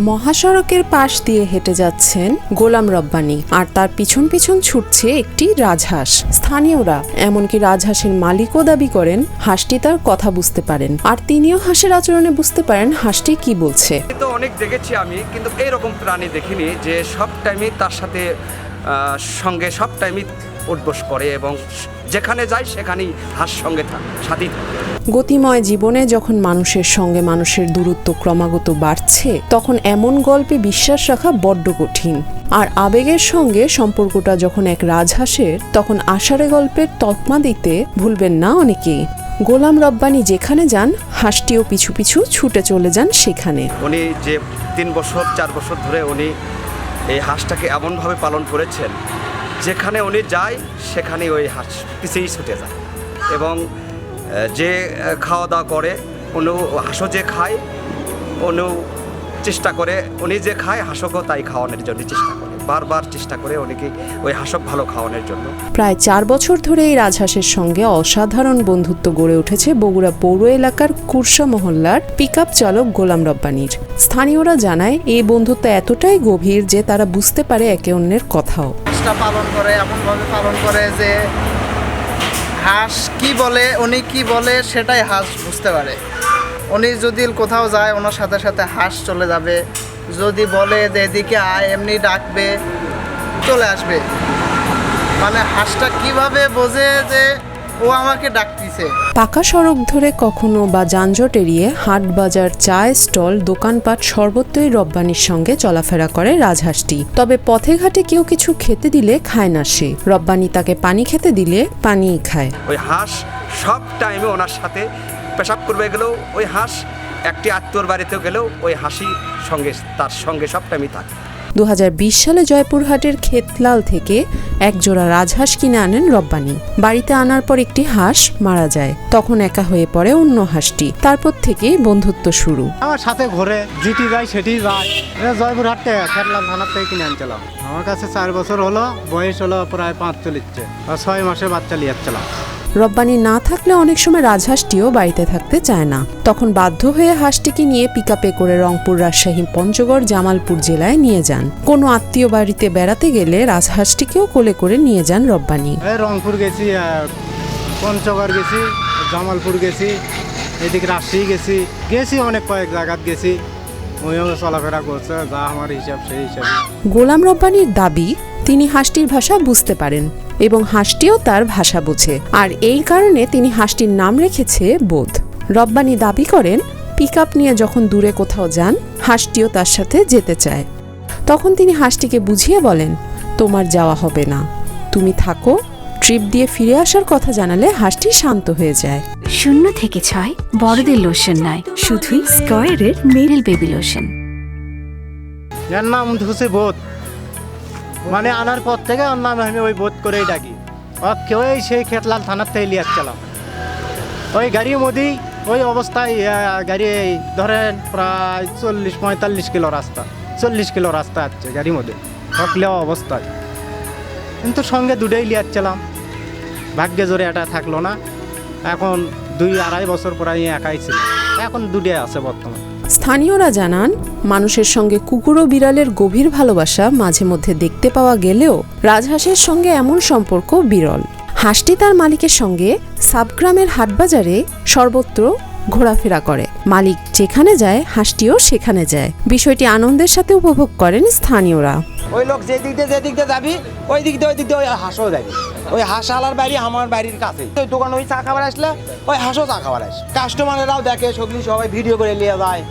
মহাসড়কের পাশ দিয়ে হেঁটে যাচ্ছেন গোলাম রব্বানী, আর তার পিছন পিছন ছুটছে একটি রাজহাঁস। স্থানীয়রা, এমনকি রাজহাঁসের মালিকও দাবি করেন হাঁসটি তার কথা বুঝতে পারেন, আর তিনিও হাঁসের আচরণে বুঝতে পারেন হাঁসটি কি বলছে। তো অনেক দেখেছি আমি, কিন্তু এইরকম প্রাণী দেখিনি যে সব টাইমে তার সাথে সঙ্গে সব টাইমই উঠবস করে এবং যেখানে যায় সেখানেই হাঁস সঙ্গে সাথী থাকে। গতিময় জীবনে যখন মানুষের সঙ্গে মানুষের দূরত্ব ক্রমাগত বাড়ছে, তখন এমন গল্পে বিশ্বাস রাখা বড্ড কঠিন। আর আবেগের সঙ্গে সম্পর্কটা যখন এক রাজহাঁসের, তখন আষাঢ়ে গল্পের তকমা দিতে ভুলবেন না অনেকেই। গোলাম রব্বানী যেখানে যান, হাঁসটিও পিছু পিছু ছুটে চলে যান সেখানে। উনি যে 3 বছর 4 বছর ধরে উনি এই হাঁসটাকে এমনভাবে পালন করেছেন, যেখানে উনি যায় সেখানে ওই হাঁস পিছিয়েই ছুটে যায় এবং যে খাওয়া দাওয়া করে উনি হাঁসও যে খায় উনিও চেষ্টা করে, উনি যে খায় হাঁসকেও তাই খাওয়ানোর জন্য চেষ্টা করে, বারবার চেষ্টা করে উনিকে ওই হাঁসক ভালো খাওয়ানোর জন্য। প্রায় 4 বছর ধরে এই রাজহাঁসের সঙ্গে অসাধারণ বন্ধুত্ব গড়ে উঠেছে বগুড়া পৌর এলাকার কুরসা মহল্লার পিকআপ চালক গোলাম রব্বানীর। স্থানীয়রা জানায় এই বন্ধুত্ব এতটাই গভীর যে তারা বুঝতে পারে একে অন্যের কথাও। পালন করে এমনভাবে পালন করে যে হাঁস কি বলে, উনি কি বলে সেটাই হাঁস বুঝতে পারে। উনি যদি কোথাও যায় ওনার সাথে সাথে হাঁস চলে যাবে, যদি বলে যে এদিকে আয় এমনি ডাকবে চলে আসবে। মানে হাঁসটা কিভাবে বোঝে যে ও আমাকে ডাকতেছে। পাকা সড়ক ধরে কখনো বা যানজট এড়িয়ে হাট বাজার, চায় স্টল, দোকানপাট সর্বত্রই রব্বানীর সঙ্গে চলাফেরা করে রাজহাঁসটি। তবে পথে ঘাটে কেউ কিছু খেতে দিলে খায় না সে। রব্বানী তাকে পানি খেতে দিলে পানিই খায়। ওই হাঁস সব টাইমে ওনার সাথে পেশাব করবে গেলেও ওই হাঁস, একটি আত্মীয়র বাড়িতেও গেলেও ওই হাসি সঙ্গে তার সঙ্গে সব টাইমই থাকে। 2020 সালে জয়পুরহাটের ক্ষেতলাল থেকে এক জোড়া রাজহাঁস কিনে আনেন রব্বানী। বাড়িতে আনার পর একটি হাঁস মারা যায়, তখন একা হয়ে পড়ে অন্য হাঁসটি। তারপর থেকেই বন্ধুত্ব শুরু। আমার সাথে ঘুরে যেটি যায় সেটি যায়। জয়পুরহাট থেকে ক্ষেতলাল থানার থেকে কিনে আনছিলাম। আমার কাছে 4 বছর হলো, বয়স হলো প্রায় 5 চলিচ্ছে, আর 6 মাসের বাচ্চা লিয়াচ্ছিলাম। রব্বানী না থাকলে অনেক সময় রাজহাঁসটিও বাড়িতে থাকতে চায় না, তখন বাধ্য হয়ে হাঁসটিকে নিয়ে পিকআপে করে রংপুর, রাজশাহী, পঞ্চগড়, জামালপুর জেলায় নিয়ে যান। কোনো আত্মীয় বাড়িতে বেড়াতে গেলে রাজহাঁসটিকেও কোলে করে নিয়ে যান রব্বানী। রংপুর গেছি, পঞ্চগড় গেছি, জামালপুর গেছি, এদিকে রাজশাহী গেছি অনেক কয়েক জায়গায় গেছি। ওইভাবে চলাফেরা করছে, যা আমার হিসাব সেই হিসাবে। গোলাম রব্বানীর দাবি তিনি হাঁসটির ভাষা বুঝতে পারেন এবং হাঁসটিও তার ভাষা বোঝে, আর এই কারণে তিনি হাঁসটির নাম রেখেছে বোধ। রব্বানী দাবি করেন পিকআপ নিয়ে যখন দূরে কোথাও যান, হাঁসটিও তার সাথে যেতে চায়। তখন তিনি হাঁসটিকে বুঝিয়ে বলেন, তোমার যাওয়া হবে না, তুমি থাকো। ট্রিপ দিয়ে ফিরে আসার কথা জানালে হাঁসটি শান্ত হয়ে যায়। 0 থেকে 6 বড়দের লোশন নয়, শুধুই স্কয়ারের মেরিল বেবি লোশন। এর নাম হচ্ছে বোধ, মানে আনার পর থেকে ওর নাম আমি ওই বোধ করেই ডাকি। কেউ সেই ক্ষেতলাল থানার থেকে লিয়াচ্ছিলাম। ওই গাড়ির মধ্যেই ওই অবস্থায় গাড়ি ধরেন প্রায় 40-45 কিলো রাস্তা, 40 কিলো রাস্তা আছে গাড়ির মধ্যে ঠকলেও অবস্থায়, কিন্তু সঙ্গে দুটোই লিয়াচ্ছিলাম। ভাগ্যে জোরে এটা থাকলো না। এখন 2-2.5 বছর প্রায় একাই ছিল, এখন দুটোই আছে বর্তমানে। স্থানীয়রা জানান মানুষের সঙ্গে কুকুর ও বিড়ালের গভীর ভালোবাসা মাঝে মধ্যে দেখতে পাওয়া গেলেও রাজহাঁসের সঙ্গে এমন সম্পর্ক বিরল। হাঁসটি তার মালিকের সঙ্গে সাবগ্রামের হাটবাজারে সর্বত্র ঘোরাফেরা করে। মালিক যেখানে যায় হাঁসটিও সেখানে যায়। বিষয়টি আনন্দের সাথে উপভোগ করেন স্থানীয়রা। ওই লোক যে দিক দিয়ে যাবি ওই দিক দিয়ে ওই হাঁসও যাবি। ওই হাঁস আলার বাড়ি আমার বাড়ির কাছে। ওই দোকান ওই চা খাবার আসলে ওই হাঁসও চা খাবার আসে। কাস্টমারেরাও দেখে, সবজি সবাই ভিডিও করে নিয়ে যায়।